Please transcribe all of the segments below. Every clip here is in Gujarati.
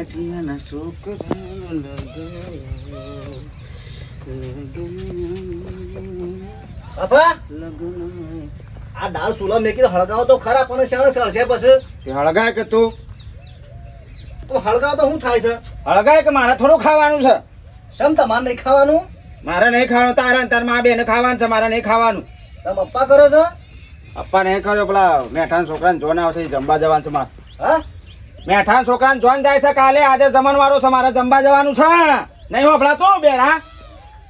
મેઠિયાના છોકરાનું બાપા લગન આ દાળ સુલા મેકી હળગાવો તો ખરા પણ શાણે સળશે પછી તે હળગાય કે તું તો હળગાવો તો શું થાય છે હળગાય કે મારે થોડું ખાવાનું છે શમ તમારે નહીં ખાવાનું મારે નહીં ખાવાનું તારા ને તાર મા બેને ખાવાનું છે મારે નહીં ખાવાનું તમે પપ્પા કરો છો પપ્પા નહીં કર્યો પેલા મેઠાના છોકરાને જોન આવશે જમવા જવાનું છે મારે હા મેઠાના છોકરાને જોન જાય છે કાલે આજે જમણવારો છે મારે જમવા જવાનું છે નહીં હોભળા તું બેરા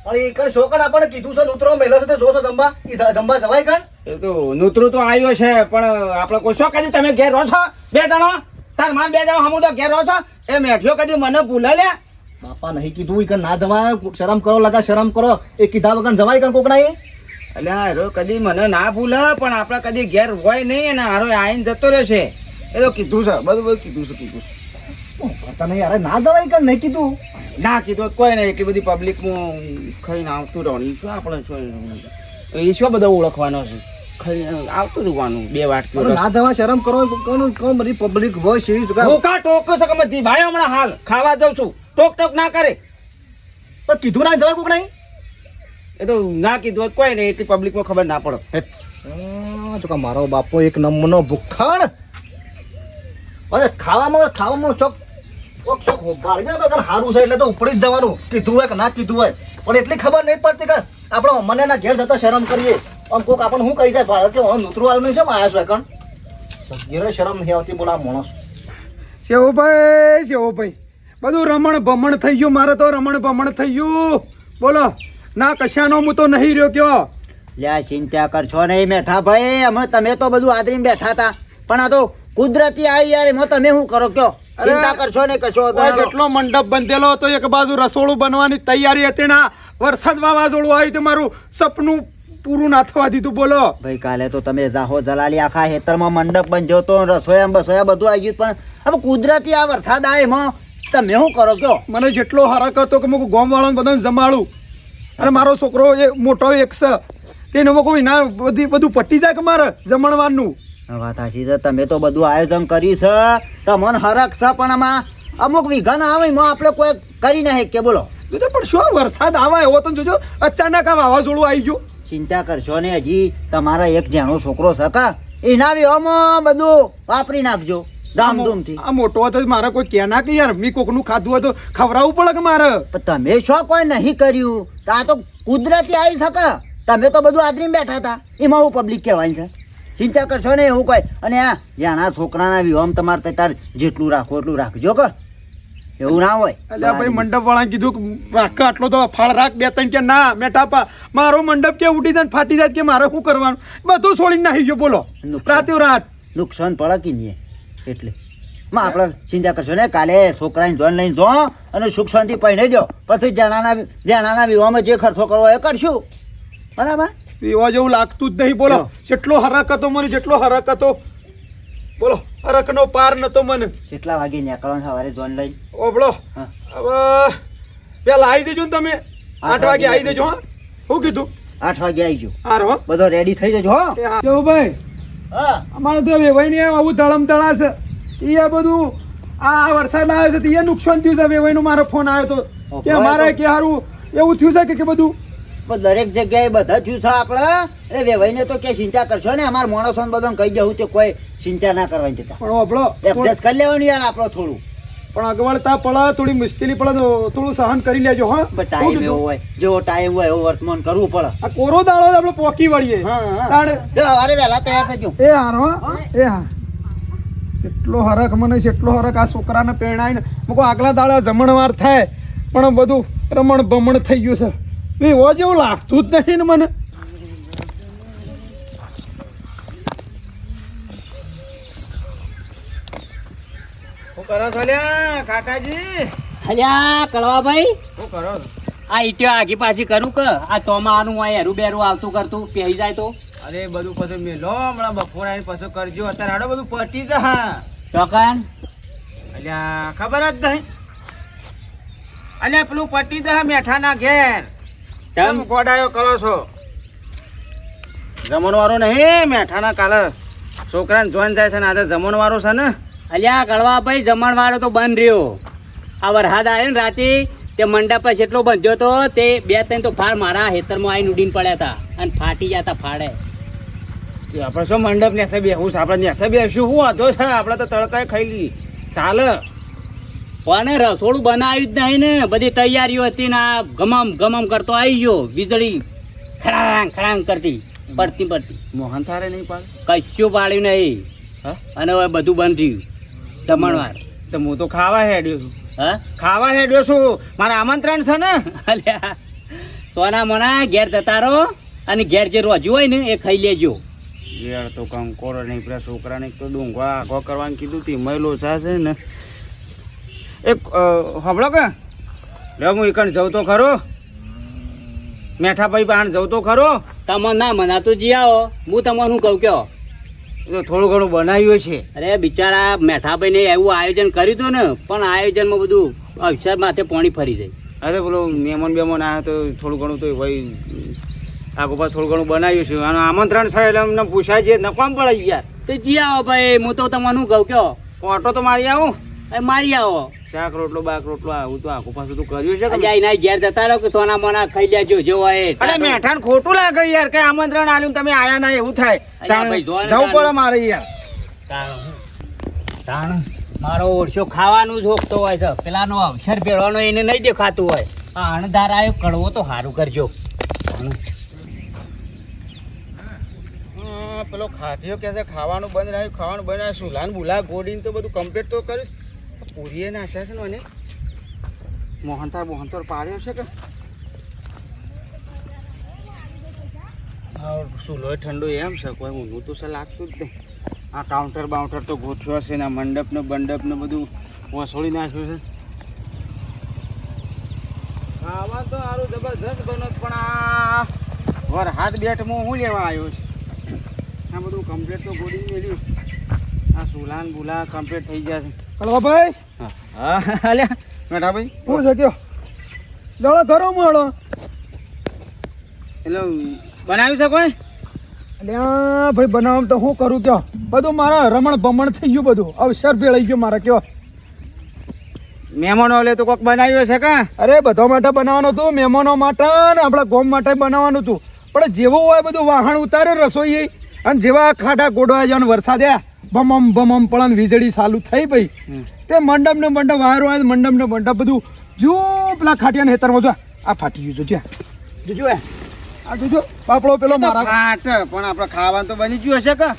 પણ એ કણ છોકરા આપણને કીધું છે ઉતરો મેલો છે તો જોશો જમવા ઈ જમવા જવાય કણ એ તો નૂતરું તો આવ્યો છે પણ આપણે કોઈ શો કદી તમે ઘેર રહો છો બે જણો તાર માન બે જણો હમું તો ઘેર રહો છો એ મેઠ્યો કદી મને ભૂલે લે બાપા નહીં કીધું ઈ કણ ના જવાય શરમ કરો લગા શરમ કરો એ કીધા વગર જવાય કણ કોક ના એટલે હારો કદી મને ના ભૂલે પણ આપણે કદી ઘેર હોય નહીં અને હારો આવીને જતો રહેશે એ તો કીધું છે બધું કીધું છે તને યાર ના જવાય કણ નહીં કીધું ના કીધું તો કોઈ નહીં એટલી બધી પબ્લિકમાં ખાઈને આવતું રહેવાનું શું આપણે શું એ શું બધા ઓળખવાનો છે ખાઈને આવતું રહેવાનું બે વાટકી ના જવા શરમ કરો કોણ બધી પબ્લિક હોય છે હું કા ટોક શકે બધી ભાઈ હમણાં હાલ ખાવા જાઉં છું ટોક ના કરે પણ કીધું ના જવાય કોક નહીં એ તો ના કીધું હોત કોઈ નહીં એટલી પબ્લિકમાં ખબર ના પડે જો મારો બાપો એક નંબરનો ભૂખાણ અરે ખાવામાં ચોક ચોક ભાળી જાય તો સારું છે એટલે તો ઉપડી જ જવાનું કીધું હોય કે ના કીધું હોય પણ એટલી ખબર નહીં પડતી કે આપણે મને ના ઘેર જતા શરમ કરીએ આમ કોક આપણને શું કહી જાય ભારત કે નૂતરું વાળું નહીં છે આયા છે કણ ઘેરે શરમ નહીં આવતી બોલા માણસ શેવભાઈ બધું રમણ ભમણ થઈ ગયું મારે તો રમણ ભમણ થઈ ગયું બોલો ના કશાનો હું તો નહીં રહ્યો કયો લ્યા ચિંતા કરશો નહીં મેઠા ભાઈ અમે તમે તો બધું આદરીને બેઠા હતા પણ આ તો કુદરતી આવી યાર એમાં તમે શું કરો કયો ચિંતા કરશો નહીં કશો જેટલો મંડપ બંધેલો હતો એક બાજુ રસોડું બનવાની તૈયારી હતી ના વરસાદ વાવાઝોડું આવ્યું તો મારું સપનું પૂરું ના થવા દીધું બોલો ભાઈ કાલે તો તમે જાહો જલાલી આખા ખેતરમાં મંડપ બંધ્યો તો રસોયા બસોયા બધું આવી ગયું પણ હવે કુદરતી આ વરસાદ આવે એમાં તમે શું કરો કયો મને જેટલો હરક હતો કે હું ગામ વાળાને બધાને જમાડું અને મારો છોકરો એ મોટો એક છે તેને કોઈ ના બધું પટી જાય કે મારે જમણવાનું વાત સાચી છે તમે તો બધું આયોજન કર્યું છે તમને હરક છે પણ આમાં અમુક વિઘન આવે એમાં આપણે કોઈ કરી ના કે બોલો પણ શું વરસાદ આવે એવો તો જોજો અચાનક આ વાવાઝોડું આવી ગયું ચિંતા કરશો ને હજી તમારા એક જાણો છોકરો છે કા એના વિહોમાં બધું વાપરી નાખજો ધામધૂમથી આ મોટો હતો મારે કોઈ કે ના કે યાર મી કોકનું ખાધું હોય તો ખવડાવવું પડે કે મારે પણ તમે શું કોઈ નહીં કર્યું તો આ તો કુદરતી આવી શકે તમે તો બધું આદરીને બેઠા હતા એમાં હું પબ્લિક કહેવાય છે ચિંતા કરશો ને એવું કોઈ અને આ જાણા છોકરાના વિહોમ તમારે તાર જેટલું રાખો એટલું રાખજો કે એવું ના હોય એટલે ભાઈ મંડપ વાળા કીધું કે રાખ આટલો તો ફાળ રાખ બે ત્રણ કે ના મેટાપા મારો મંડપ કે ઉડી જાય ફાટી જાય કે મારે શું કરવાનું બધું છોડીને નાખી ગયો બોલો રાતે રાત નુકસાન પડે કે નહીં એટલે માં આપણે ચિંતા કરશો ને કાલે છોકરાને જોન લઈને જો અને સુખ શાંતિ પહેરી દો પછી જણાના વિવાહમાં જે ખર્ચો કરવો એ કરશું બરાબર એવા જેવું લાગતું જ નહીં બોલો જેટલો હરક હતો મને જેટલો હરક હતો બોલો હરકનો પાર નતો મને કેટલા વાગે નીકળવાનું સવારે જોન લઈને ઓબળો હવે પેલા આવી દેજો ને તમે 8 વાગે આવી દેજો હા શું કીધું 8 વાગે આવી ગયો હાર હો બધો રેડી થઈ જજો હો કેવું ભાઈ હા અમારે તો વેવાઈ ને આવું ધડમ ધડા છે એ બધું આ વરસાદ આવ્યો છે એ નુકસાન થયું છે વેવાઈ નો મારો ફોન આવ્યો તો કે અમારે કે સારું એવું થયું છે કે બધું દરેક જગ્યાએ બધા થયું છે આપણે એટલે વેવાઈને તો કે ચિંતા કરશો ને અમારા માણસોને બધાને કહી જવું તે કોઈ ચિંતા ના કરવાની જતા પણ ઓબળો એડજસ્ટ કરી લેવાનું યાર આપણો થોડું પણ અગવડતા પડે થોડી મુશ્કેલી પડે તો થોડું સહન કરી લેજો હા ટાઈમ એવો હોય જેવો ટાઈમ હોય એવું વર્તમાન કરવું પડે આ કોરો દાડો આપણે પોકી વળીએ સવારે વહેલા તૈયાર થજો એ હાર હો એ હા એટલો હરખ મને એટલો હરખ આ છોકરાને પહેણાઈને મૂકો આગલા દાડા જમણવાર થાય પણ બધું રમણ ભમણ થઈ ગયું છે એવો જેવું લાગતું જ નહીં ને મને શું કરો છો લ્યા કાકાજી અલ્યા કળવાભાઈ શું કરો આ ઈટ્યો આગી પાછી કરું કે આ ચોમાનું આ હેરું બેરું આવતું કરતું પહેરી જાય તો અરે બધું પછી મેલો હમણાં બપોર આવીને પાછું કરજો અત્યારે હાડો બધું પટી જા હા ચોકન અલ્યા ખબર જ નહીં અલ્યા પેલું પટી જા મેઠાના ઘેર કેમ ગોડાયો કરો છો જમણવારો નહીં મેઠાના કાલે છોકરાને જોઈને જાય છે ને આજે જમણવારો છે ને અલ્યા કળવાભાઈ જમણવાળો તો બંધ રહ્યો આ વરસાદ આવ્યો ને રાતે તે મંડપ પર જેટલો બંધ્યો તો તે 2-3 તો ફાળ મારા હેતરમાં આવીને ઉડીને પડ્યા હતા અને ફાટી જતા ફાડે. આપણે શું મંડપ નેસે બેહું છે, આપણે નેસે બેસું શું વાંધો છે, આપણે તો તડકાએ ખાઈ લઈએ ચાલે. પણ રસોડું બનાવ્યું જ નહીં ને, બધી તૈયારીઓ હતી ને આ ગમમ કરતો આવી ગયો, વીજળી ખડાંગ કરતી પડતી મોહન થારે નહીં પાડ કશું પાડ્યું નહીં. હા અને હવે બધું બંધ થયું જમણવાર. તો હું તો ખાવા હેડ્યો છું, હા ખાવા હેડ્યો છું, મારે આમંત્રણ છે ને. અલ્યા સોના મોના ઘેર જતા રહો અને ઘેર જે રોજ્યું હોય ને એ ખાઈ લેજો. યાર તો કંકોડો નહીં પેલા છોકરાને તો ડુંગળા આગો કરવાનું કીધું તી મહિલો છે ને એક હમણો કે લે હું એકણ જઉં તો ખરો, મેઠાભાઈ પાસે જઉં તો ખરો. તમે ના મનાતું જી આવો, હું તમને શું કહું કયો. એ તો થોડું ઘણું બનાવ્યું છે. અરે બિચારા મેઠાભાઈને એવું આયોજન કર્યું હતું ને, પણ આયોજનમાં બધું અવસર માથે પાણી ફરી જાય. અરે પેલો મહેમાન આવ્યા તો થોડું ઘણું તો ભાઈ આગળ પાછળ થોડું ઘણું બનાવ્યું છે અને આમંત્રણ છે એટલે અમને પૂછાય છે નકામ પડે યાર. તો જી આવો ભાઈ, હું તો તમને શું કહું કયો. ઓટો તો મારી આવું, મારી આવો. શાક રોટલો બાક રોટલો આવું તો આખું પાછું તું કર્યું છે કે? અલ્યા એના ઘેર જતા રહો કે સોના મોના ખાઈ લેજો જે હોય એ. અરે મેઠાને ખોટું લાગે યાર કે આમંત્રણ આલ્યું તમે આયા ના એવું થાય. અલ્યા ભાઈ, જોવા ને જવું પડે મારે યાર. મારો ઓરસો ખાવાનું જ હોકતો હોય છે, પેલાનો અવસર ભેળવાનો એને નહીં દેખાતું હોય. આ અણધાર આવ્યો કડવો તો સારું કરજો. પેલો ખાટીઓ કે છે ખાવાનું બંધ રાખ્યું, ખાવાનું બંધ રાખ્યું, સુલાન બુલા ગોડીને તો બધું કમ્પ્લીટ તો કર્યું. પૂરીએ નાખ્યા છે ને મને મોહનતાર પાડ્યો છે કે સુલો ઠંડો એમ છે, કોઈ ઊંધું તો છે લાગતું જ નહીં. આ કાઉન્ટર બાઉન્ટર તો ગોઠવ્યો છે ને આ મંડપ ને બધું વસોળી નાખ્યું છે. ખાવા તો સારું જબરજસ્ત બનો, પણ આ વર હાથ બેઠમાં હું લેવા આવ્યો છે. આ બધું કમ્પ્લીટ તો ગોડી મેળ્યું, આ સુલાન બુલા કમ્પ્લીટ થઈ ગયા છે. હળવા ભાઈ, હા અલ્યા મેઠાભાઈ હું છે કયો દોડો કરો મળો એટલે બનાવ્યું છે કોઈ? અલ્યા ભાઈ બનાવવા તો હું કરું કયો, બધું મારા રમણ ભમણ થઈ ગયું, બધું અવસર ભેળાઈ ગયો મારા કયો. મહેમાનો લે તો કોક બનાવ્યો છે કા? અરે બધા માટે બનાવવાનું હતું, મહેમાનો માટે ને આપણા ગોમ માટે બનાવવાનું હતું, પણ જેવું હોય બધું વાહણ ઉતાર્યો રસોઈ અને જેવા ખાડા ગોડવા જવાનું વરસાદ બમમ પણ વીજળી ચાલુ થઈ ભાઈ તે મંડપ ને વાયરો આવે મંડપ ને બધું જો પેલા ખાટિયાને હેતરમાં જો આ ફાટી ગયું જો જોજો આ જોજો બાપડો પેલો મારા ફાટ પણ આપણે ખાવાનું તો બની ગયું હશે કે?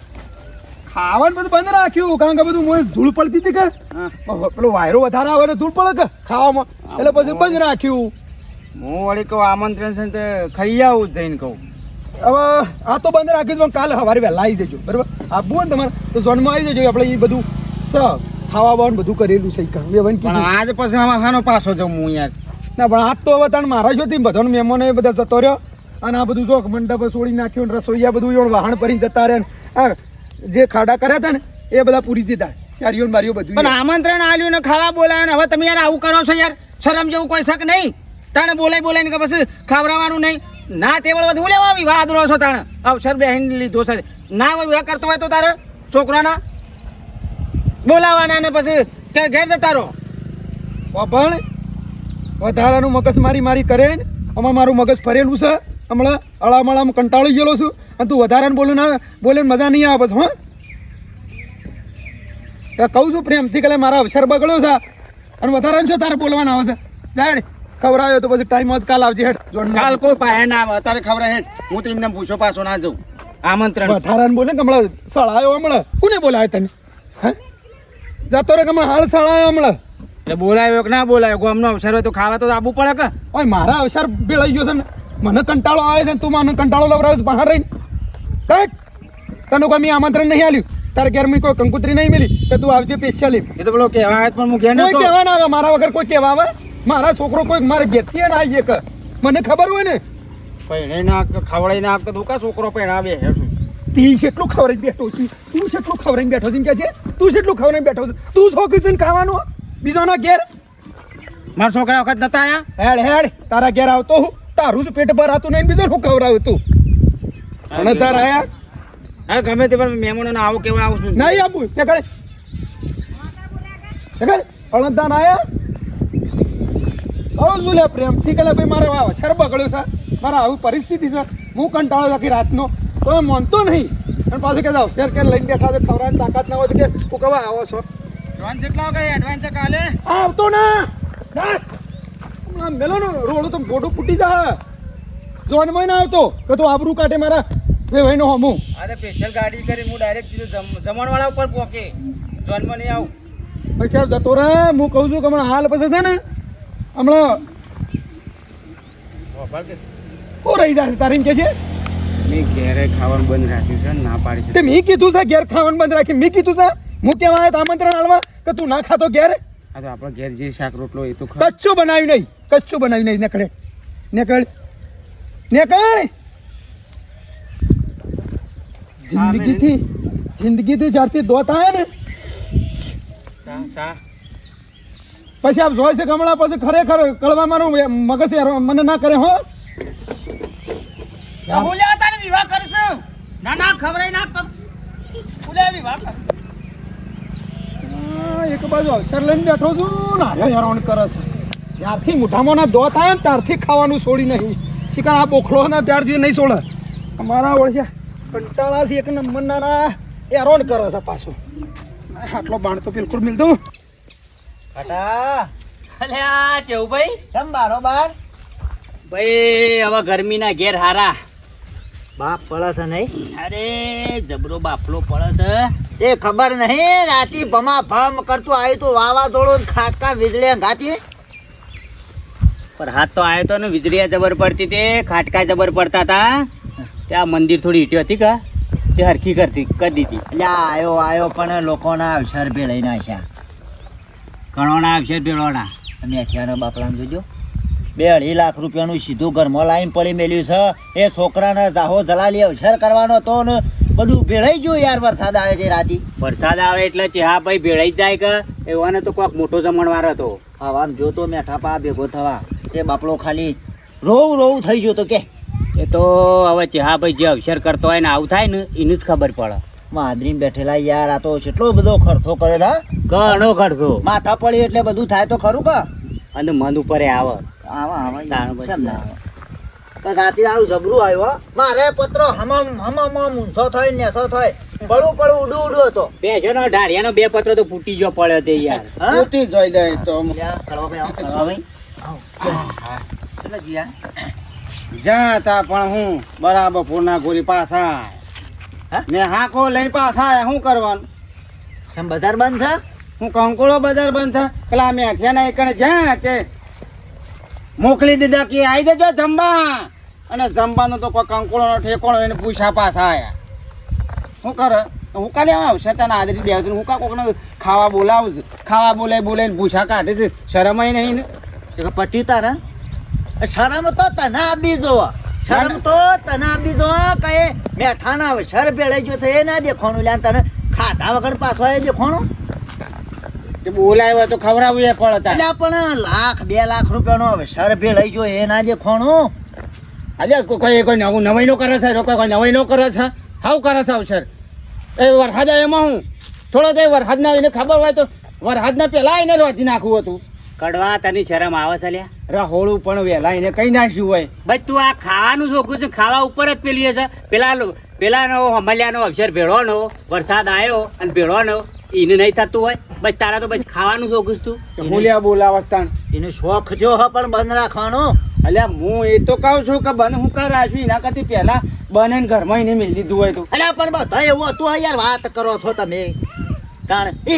ખાવાનું બધું બંધ રાખ્યું કારણ કે બધું મોય ધૂળ પડતી હતી કે પેલો વાયરો વધારે આવે ને ધૂળ પડે કે ખાવામાં, એટલે પછી બંધ રાખ્યું. હું વળી કહું આમંત્રણ છે ને તે ખાઈ આવું જઈને કહું. હવે આ તો બંધ રાખ્યું પણ કાલે સવારે વહેલા આવી જજો બરાબર, આપવું હોય ને તમારે તો ઝોનમાં આવી જજો, આપણે એ બધું ખાવા બાવાનું બધું કરેલું છે. પણ આજ પછી આમાં હાનો પાછો જવું હું યાર? ના પણ આજ તો હવે તાણ મારા જોતી બધાનો મહેમાનો એ બધા જતો રહ્યો અને આ બધું જો મંડપ છોડી નાખ્યું ને રસોઈયા બધું વાહણ ભરીને જતા રહે, આ જે ખાડા કર્યા હતા ને એ બધા પૂરી દીધા, શારીઓ ને બારીઓ બધું. પણ આમંત્રણ આલ્યું ને ખાવા બોલાવ્યું ને હવે તમે યાર આવું કરો છો યાર, શરમ જેવું કોઈ શક નહીં? તાણે બોલાય ને કે પછી ખવડાવવાનું નહીં ના ટેબલ બધું લેવા આવી વાદરો છો તાણે અવસર બેહીને લીધો છે ના હોય કરતો હોય તો તારે છોકરાના બોલાવાના ને પછી કે ઘેર જતા રહો. પણ વધારાનું મગજ મારી કરે ને આમાં મારું મગજ ફરેલું છે, હમણાં અળામળામાં કંટાળી ગયેલો છું અને તું વધારાને બોલે મજા નહીં આવે બસ. હા કહું છું પ્રેમથી કે મારા અવસર બગડ્યો છે અને વધારાને છો તારે બોલવાના આવે છે. જાય ખવડાવ્યો તો પછી ટાઈમ જ કાલ આવજે હેઠ. કાલ કોઈ પાયા ના આવે અત્યારે ખબર હેઠ હું તો એમને પૂછો પાછો ના જઉં. આમંત્રણ વધારાને બોલે કે હમણાં સળાયો હમણાં કોને બોલાવે તને? હા જતો રે કે હમણાં હાલ સળાયો હમણાં એટલે બોલાવ્યો કે ના બોલાવ્યો ગામનો અવસર હોય તો ખાવા તો આવવું પડે કે? ઓય મારા અવસર ભેળાઈ ગયો છે ને, મને કંટાળો આવે છે ને તું મને કંટાળો લવરાવે બહાર રહીને તને કોઈ મેં આમંત્રણ નહીં આલ્યું, તારે ઘેર મેં કોઈ કંકુતરી નહીં મિલી કે તું આવજે સ્પેશિયલી. એ તો પેલો કહેવાય પણ હું ઘેર કોઈ કહેવા ના આવે, મારા વગર કોઈ કહેવા આવે? મારા છોકરો કોઈ મારે ઘેરથી ને આવીએ કે મને ખબર હોય ને પહેણે ના ખવડાઈ ના આપતા દુકા છોકરો પહેણાવે તી કેટલું ખવડાઈ બેઠો છું, તું કેટલું ખવડાઈને બેઠો છે કે છે તું કેટલું ખવડાઈને બેઠો છે, તું શોખી છે ને ખાવાનું બીજોના ઘેર? મારા છોકરા વખત નતા આયા? હેડ તારા ઘેર આવતો હું, તારું જ પેટ ભરાતું નહીં બીજો શું ખવડાવ્યું તું? અને તાર આયા હા ગમે તે પણ મહેમાનોને આવો કેવા આવું છું નહીં આપું તે કરે અણદાન આયા કહું છું લે પ્રેમથી કે લે ભાઈ મારે આ અસર બગડ્યો છે, મારે આવી પરિસ્થિતિ છે, હું કંટાળો આખી રાતનો, તો એ માનતો નહીં. અને પાછું કે અવસર કે લઈને બેઠા છે, ખવડાવવાની તાકાત ના હોય તો કે હું કવા આવો છો. એડવાન્સ કેટલા વાગે એડવાન્સ કાલે આવતો ના મેલો નો રોડ તો ગોડું ફૂટી જાય. જોનમાં ના આવતો કે તું આબરૂ કાઢે મારા બે ભાઈનો હમું. આ તો સ્પેશિયલ ગાડી કરી હું ડાયરેક્ટ જમણવાળા ઉપર પહોંચે જોનમાં નહીં આવું. ભાઈ સાહેબ જતો રહે, હું કહું છું કે હમણાં હાલ પછી છે ને હમણાં કો રહી જાય તારી એમ કે છે. મેં ઘેરે ખાવાનું બંધ રાખ્યું છે, ના પાડી છે. તે મેં કીધું છે ઘેર ખાવાનું બંધ રાખી, મેં કીધું છે હું કેવા આવ્યો આમંત્રણ આલવા કે તું ના ખાતો ઘેર. આ તો આપણો ઘેર જે શાક રોટલો એ તો કચ્છું બનાવ્યું નહીં, કચ્છું બનાવ્યું નહીં. નીકળે નીકળ નીકળ. જિંદગીથી જ્યારથી દોત આવ્યા ને પછી આપ જોઈ છે કમળા પછી ખરેખર કળવા મારું મગજ મને ના કરે હો. બોલ્યા તારે વિવાહ કરશું ના ના ખબરાઈ નાખ બોલ્યા વિવાહ કર. એક બાજુ અવસર લઈને બેઠો છું ને હારે હેરાન કરે છે. જ્યારથી મોઢામાં ના દોત આવે ને ત્યારથી ખાવાનું છોડી નહીં. શિકાર આ બોખલો ના ત્યારથી નહીં છોડે. અમારા ઓળખ્યા કંટાળા છે એક નંબર ના હેરાન કરે છે પાછો. આટલો બાણ તો બિલકુલ મિલતું. કાકા અલ્યા ચેવુભાઈ, કેમ બારોબાર ભાઈ હવે ગરમીના ઘેર હારા. બાપ પડે છે નહીં? અરે જબરો બાફલો પડે છે. એ ખબર નહીં રાતી ભમા ભમ કરતું આવ્યું તું વાવાઝોડું ખાટકા વીજળી ઘાતી. પણ હાથ તો આવ્યો તો ને, વીજળી જબર પડતી તે, ખાટકા જબર પડતા હતા. ત્યાં મંદિર થોડી ઈટી હતી કે તે હરખી કરી દીધી. એટલે આયો પણ લોકોના અવસર ભેળાઈ નાખ્યા. ઘણોના આવશે ભેળોના. મેઠિયાના બાપડાને જોજો 2.5 લાખ રૂપિયાનું સીધું ઘરમાં લાઈન પડી મેલ્યું છે. એ છોકરાને જાહો જલાલી અવસર કરવાનો હતો ને બધું ભેળાઈ ગયું યાર. વરસાદ આવે છે રાતી. વરસાદ આવે એટલે ચેહા ભાઈ ભેળાઈ જાય કે એવાને તો કોઈક મોટો જમણવાર હતો. આમ જોતો મેઠા પા ભેગો થવા તે બાપડો ખાલી રોવ થઈ ગયો તો કે એ તો હવે ચેહા ભાઈ જે અવસર કરતો હોય ને આવું થાય ને એનું જ ખબર પડે. માદરી બેઠેલા યાર આ તો કેટલો બધો ખર્ચો કરે છે. ઘણો ખર્ચો. માથા પડી એટલે બધું થાય તો ખરું કે અને મન ઉપર આવે. આવા તાણ પછી કેમ ના આવે? પણ રાતે આવું જબરું આવ્યું હો. મારે પત્રો હમ ઊંધો થાય નેસો થાય પડું ઉડું હતો. પેશનો ઢાળિયાનો 2 પત્રો તો ફૂટી ગયો પડ્યો તે યાર. હા? ઉઠી જોઈ જાય તો યા, કળવા ભાઈ આવો. હવે ભાઈ એટલે જીયા. જાતા પણ હું બરાબર પૂરના ગોરી પાછા હા? ને હાકો લઈને પાછા આયા. શું કરવાનું? કેમ બજાર બંધ છે? હું કંકોળો બજાર બંધ છે. પેલા મેઠિયાના એકને જ્યાં તે મોકલી દીધા કે આવી જજો જમવા. અને જમવાનું તો કોઈ કંકોળોનો ઠેકોણો એને પૂછા પાછા આયા. શું કરે? હું કાલે આવશે તને આદરી બે હું કા કોકને ખાવા બોલાવું છું. ખાવા બોલાવીને પૂછા કાઢે છે. શરમાય નહીં ને? પટ્ટી તારા શરમ તો તને આપી જોવો. શરમ તો તને આપી જોવો કે મેઠાના અવસર ભેળાઈ ગયો છે એ ના દેખવાનું. લ્યા તને ખાધા વગર પાછો એ દેખવાનું. તે બોલાવ્યો તો ખવડાવવું એ પડે તારે. એટલે પણ 1-2 લાખ રૂપિયાનો અવસર ભેળાઈ ગયો એ ના દેખવાનું. આજે કોઈ નવું નવાઈનો કરે છે, કોઈ નવાઈનો કરે છે. હાવ કરે છે અવસર. એ વરસાદ એમાં હું થોડો તો વરસાદના એને ખબર હોય તો વરસાદના પહેલા એને રોધી નાખવું હતું. કડવા તને શરમ આવે છે લ્યા? રહોળું પણ વહેલા એને કઈ નાખ્યું હોય. ભાઈ તું આ ખાવાનું જોખું છે, ખાવા ઉપર જ પેલી છે. પેલાનો હમલિયાનો અવસર ભેળવાનો, વરસાદ આવ્યો અને ભેળવાનો એને નહીં થતું હોય. બસ તારા તો બસ ખાવાનું જોખું તું. બોલ્યા બોલાવસ્તાન એનો શોખ જો હ પણ બંધ રાખવાનો. અલ્યા હું એ તો કહું છું કે બંધ હું કર રાખ્યું એના કરતી પહેલા બને ઘરમાં એને મિલ દીધું હોય તો. અલ્યા પણ બધા એવું હતું હો યાર. વાત કરો છો તમે. કારણ એ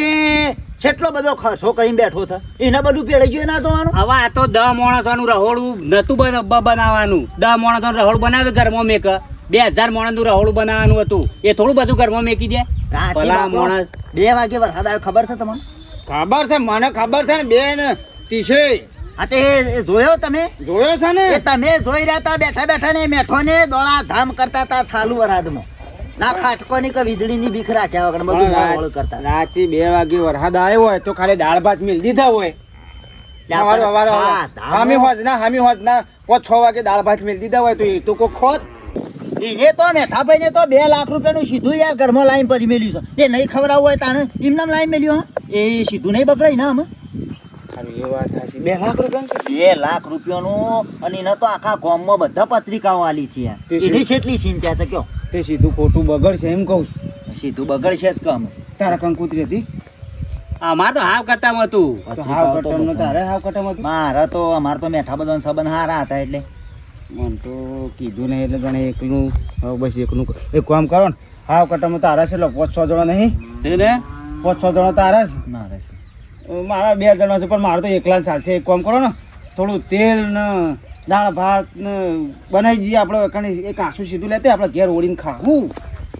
કેટલો બધો ખર્ચો કરીને બેઠો છે એને બધું પેળાઈ ગયું ના જોવાનું. હવે આ તો 10 માણસોનું રહોડું નતું બનાવવાનું. 10 માણસોનું રહોડું બનાવ્યું ઘરમાં મેક. 2000 માણસનું રહોડું બનાવવાનું હતું. એ થોડું બધું ઘરમાં મેકી દે. રાતે ભલા બાપડો માણસ. 2 વાગે વરસાદ આવ્યો ખબર છે તમને? ખબર છે મને, ખબર છે ને 2 ને 30. હા તે એ જોયો તમે? જોયો છે ને? એ તમે જોઈ રહ્યા હતા બેઠા ને મેઠો ને દોડા ધામ કરતા હતા ચાલુ વરાદમાં. ના ખાટકોની કે વીજળીની બીક રાખ્યા વગર બધું વાળ કરતા. રાતે 2 વાગે વરસાદ આવ્યો હોય તો ખાલી દાળ ભાત મિલ દીધા હોય. હામી હોજ ના 5-6 વાગે દાળ ભાત મિલ દીધા હોય તો એ તો કોઈ ખોટ. એ તો મેઠાભાઈ ને તો 2 લાખ રૂપિયાનું સીધું યાર ઘરમાં લાઈન પડી મેલ્યું છે. એ નહીં ખવડાવવું હોય તાણે એમને લાઈન મેલ્યું. હા એ સીધું નહીં બગડાય ને અમે અરે એ વાત સાચી 2 લાખ રૂપિયા 2 લાખ રૂપિયાનું અને એને તો આખા ગામમાં બધા પત્રિકાઓ આલી છે યાર. તે એની કેટલી ચિંતા છે કયો? તે સીધું ખોટું બગડશે એમ કહું છું. સીધું બગડશે જ કામ. તારા કંકુતરી હતી અમારે તો હાવ કટ્ટામાં હતું. તો હાવ કટમ તારે હાવ કટમ હતું. મારા તો અમાર તો મેઠા બધા સંબંધ હારા હતા એટલે મને તો કીધું નહીં એટલે ગણે એકલું હવે બસ એકલું એક કામ કરો ને હાવ કટમ તારા છે 5-6 જણા નહીં છે ને 5-6 જણા તારા છે મારે છે. મારા 2 જણા છે પણ મારે તો એકલા જ ચાલશે એક કામ કરો ને થોડું તેલ ને દાળ ભાત ને બનાવી દઈએ આપણે કણી એક આસુ સીધું લેતે આપણે ઘેર ઓળીને ખાવું.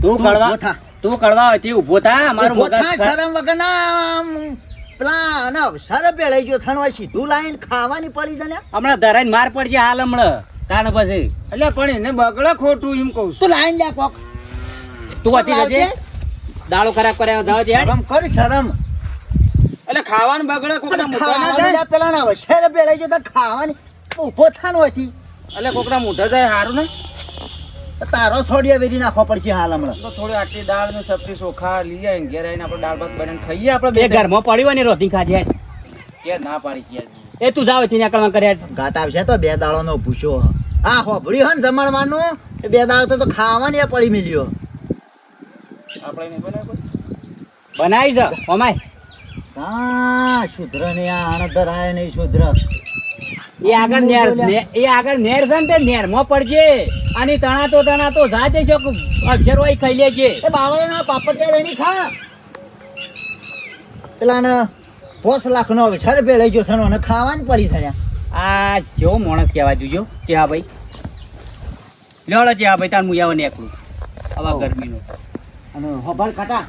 તું કડવા હોય તે ઊભો થા અમારું ઊભો થા, મગજ શરમ વગરના આમ પેલા ના શરમ પેળાઈ ગયો થણવા સીધું લાઈન ખાવાની પડી જાય. હમણાં ધરાઈને માર પડશે હાલ હમણાં કાન પછી એટલે પણ એને બગડે ખોટું એમ કહું છું. તું લાઈન લે કોક. તું હતી જજે દાડો ખરાબ કર્યા જાવ છે શરમ કર શરમ. એટલે ખાવાનું બગડે કોકના મોઢા ના ખાવાની જાય લે પેલા ના હોય શરમ પેળાઈ ગયો તો ખાવાની ઊભો થાનો હતી. એટલે કોકના મોઢા જાય સારું ને તારો છોડીએ વેરી નાખવો પડશે હાલ હમણાં. તો થોડી આટલી દાળ ને સબ્જી ચોખા લઈ આવીને ઘેર આવીને આપણે દાળ ભાત બનાવીને ખાઈએ આપણે બે બે ઘરમાં પડી હોય ને રોટી ખાજે કે ના પાડી કે એ તું જાવ થી નીકળવા કર્યા ઘાટ આવશે તો 2 દાડોનો ભૂસો. હા હોભળ્યું હે ને જમણવાનું એ 2 દાડો તો ખાવાની એ પડી મિલ્યો. આપણે નહીં બનાવે બનાવી જ અમાય હા શુદ્ર ને આ અણધર આય નહીં શુદ્ર. એ આગળ નેર છે ને તે નેરમાં પડજે અને તણાતો જાતે જો અક્ષર હોય ખાઈ લેજે એ બાવળના પાપડિયા વેણી ખા. પેલા ને 5 લાખ નો છર ભેળાઈ ગયો થનો અને ખાવાની પડી થયા. આ જેવો માણસ કહેવા જોજો ચેહા ભાઈ લેવડો ચેહા ભાઈ તાર મુયાવો નીકળું આવા ગરમીનો અને હોભળ કાટા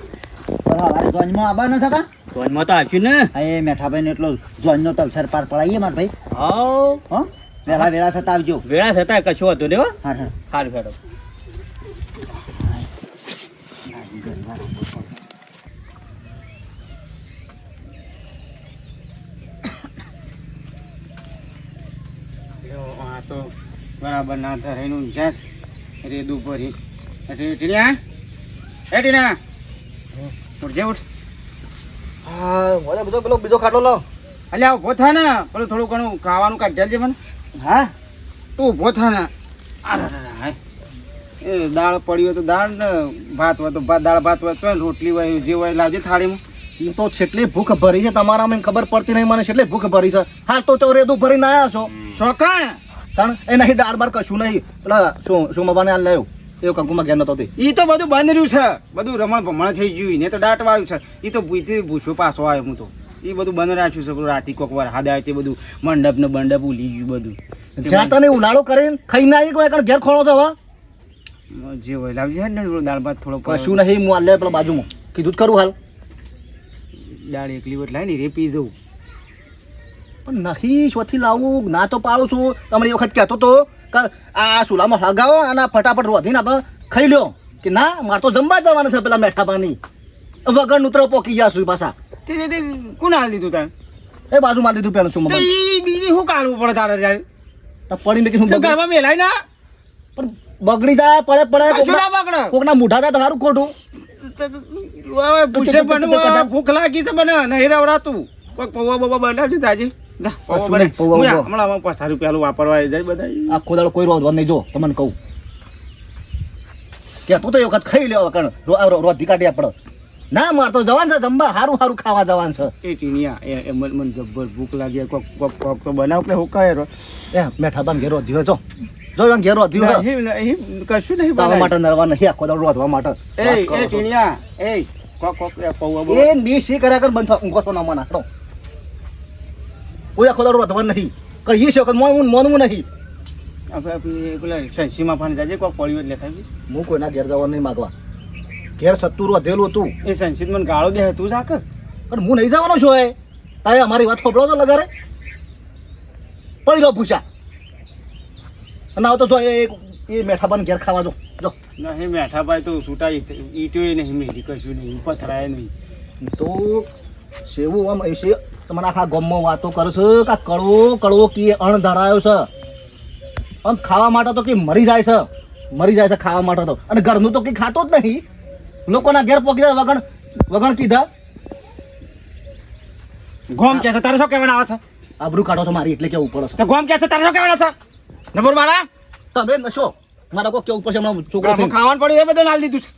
હવારે જોનમાં આવવા ન થતા. સોનમાં તો આવશું ને એ મેઠાભાઈ ને એટલો જોનનો તો અવસર પાર પડાઈએ માર ભાઈ. હાવ હો વેલા વેલા થતા આવજો. વેળા થતા કશું હતું ને હો હા હા સારું ખેડો આ તો બરાબર ના થાય એનું જાસ રેદું ભરી ટીના એ ટીના ઉઠ જે ઉઠ હા મને બધો પેલો બીજો ખાટલો લો. અલ્યા ઊભો થા ને પેલું થોડું ઘણું ખાવાનું કાઢી દેજે મને. હા તું ઊભો થા ને હાય એ દાળ પડી હોય તો દાળ ને ભાત હોય તો ભાત દાળ ભાત હોય તો રોટલી હોય જે હોય લાવજે થાળીમાં. એ તો છેટલી ભૂખ ભરી છે તમારામાં એમ ખબર પડતી નહીં મને છેટલી ભૂખ ભરી છે. હાલ તો રેદું ભરીને આવ્યા છો ચોકાણ કારણ એ નહીં દાળ બાર કશું નહીં પેલા શું મબાને હાલ લાવ્યો એવું કંકુમાં ઘેર નતો તે. ઈ તો બધું બંધ રહ્યું છે બધું રમણ ભમણ થઈ ગયું ને તો દાટવા આવ્યું છે ઈ તો ભૂથી ભૂસો પાછો આવ્યો હું તો એ બધું બંધ રાખ્યું છે પેલું રાતી કોક વાર હાથ આવે તે બધું મંડપ ને બંડપ ઉલી ગયું બધું જાતા ને ઉનાળો કરીને ખાઈને આવી કોઈ ઘેર ખોળો છે હવે જે હોય લાવજે ને થોડું દાળ ભાત થોડો કશું નહીં હું હાલ લે પેલા બાજુમાં કીધું જ ખરું હાલ દાળ એકલી વટ લાવી ને રે પી દઉં પણ નહીં શોથી લાવું ના તો પાડું છું તમને એ વખત કહેતો તો કે આ સુલામાં હળગાવો અને આ ફટાફટ રોધીને આપણે ખાઈ લ્યો કે ના મારે તો જમવા જવાનું છે પેલા મેઠા પાણી વગર નૂતરો પોકી ગયા છું પાછા તે કોણ હાલ દીધું તારે એ બાજુમાં લીધું પેલું છું તો ઈ બીજી શું કાઢવું પડે તારે ત્યારે તો પડી મેં કીધું તું ઘરમાં મેલાય ના પણ બગડી જાય પડે પડે કશું ના બગડે કોકના મૂઠા થાય તો સારું ખોટું હવે પૂછે બનવું ભૂખ લાગી છે બને નહીં રવડાતું કોઈક પૌવા બવા બનાવજો તાજી પૌવા બને પૌવા બને. હમણાં 5 રૂપિયા વાપરવા આવી જાય બધા આખો દાડો કોઈ રોધવા નહીં જો તમને કહું કે તું તો એ વખત ખાઈ લેવા કારણ રોધી કાઢી આપણે ના માર તો જવાન છે જમવા સારું સારું ખાવા જવાન છે એ ટીનિયા એ મને જબ્બર ભૂખ લાગી કોક કોક કોક તો બનાવ એટલે હું કહે એ મેઠા બાન ઘેર રોધી હોય જો એમ ઘેર રોધી હોય કશું નહીં તાવા બનાવ્યું. માટે નરવા નહીં આખો દાડો રોધવા માટે એ એ ટીનિયા એ કોક કોક પૌવા બવા એ મી સી કર્યા કર બંધ ઊંઘો તો ના મને હાડો કોઈ આખો દાડો રોધવા નહીં કહીએ છે કે મોનવું નહીં આપણે પેલા સંસીમાં પાણી જાજે કોક પડી એટલે થાય હું કોઈના ઘેર જવા નહીં માગવા ઘેર સત્તું રોધેલું હતું એ સંસીત મને ગાળો દે તું જાક પણ હું નહીં જવાનો છું એ તારે અમારી વાત ખોપડો તો લગારે પડી રહ્યો પૂછા અને આવ તો જો એ મેઠા બન ઘેર ખાવા જો નહીં મેઠા ભાઈ તો છૂટા ઈટ્યો નહીં મેરી કશું નહીં પથરાય નહીં તો સેવું આમ એ છે તમારા આખા ગામમાં વાતો કરશે કે કડવો કડવો કી અણ ધરાયો છે આમ ખાવા માટે તો કે મરી જાય છે ખાવા માટે તો અને ઘરનું તો કઈ ખાતો જ નહીં લોકોના ઘેર પોકી જાય વગણ કીધા ગોમ કે છે તારે શું કહેવાના આવે છે આબરૂ કાઢો છો મારી એટલે કેવું પડે છે તો ગોમ કે છે તારે શું કહેવાના છે નંબર મારા તમે નશો મારા કોઈ કેવું પડશે હમણાં છોકરો આમાં ખાવાનું પડ્યું એ બધું લાલ દીધું છે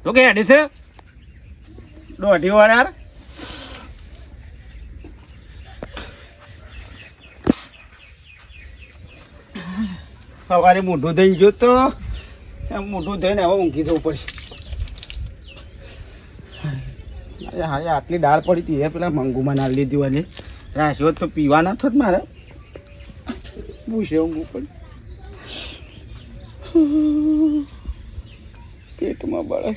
તો કે હેડી છે દોઢી વાળા યાર સવારે મોઢું ધોઈ ગયો તો એમ મોઢું ધોઈને હવે ઊંઘી જવું પડશે અરે હા આટલી દાળ પડી હતી એ પેલા મંગુમાં નાલ લીધી વાલી રાશિઓ તો પીવાના થત મારે પૂછે ઊંઘું પડે પેટમાં બળે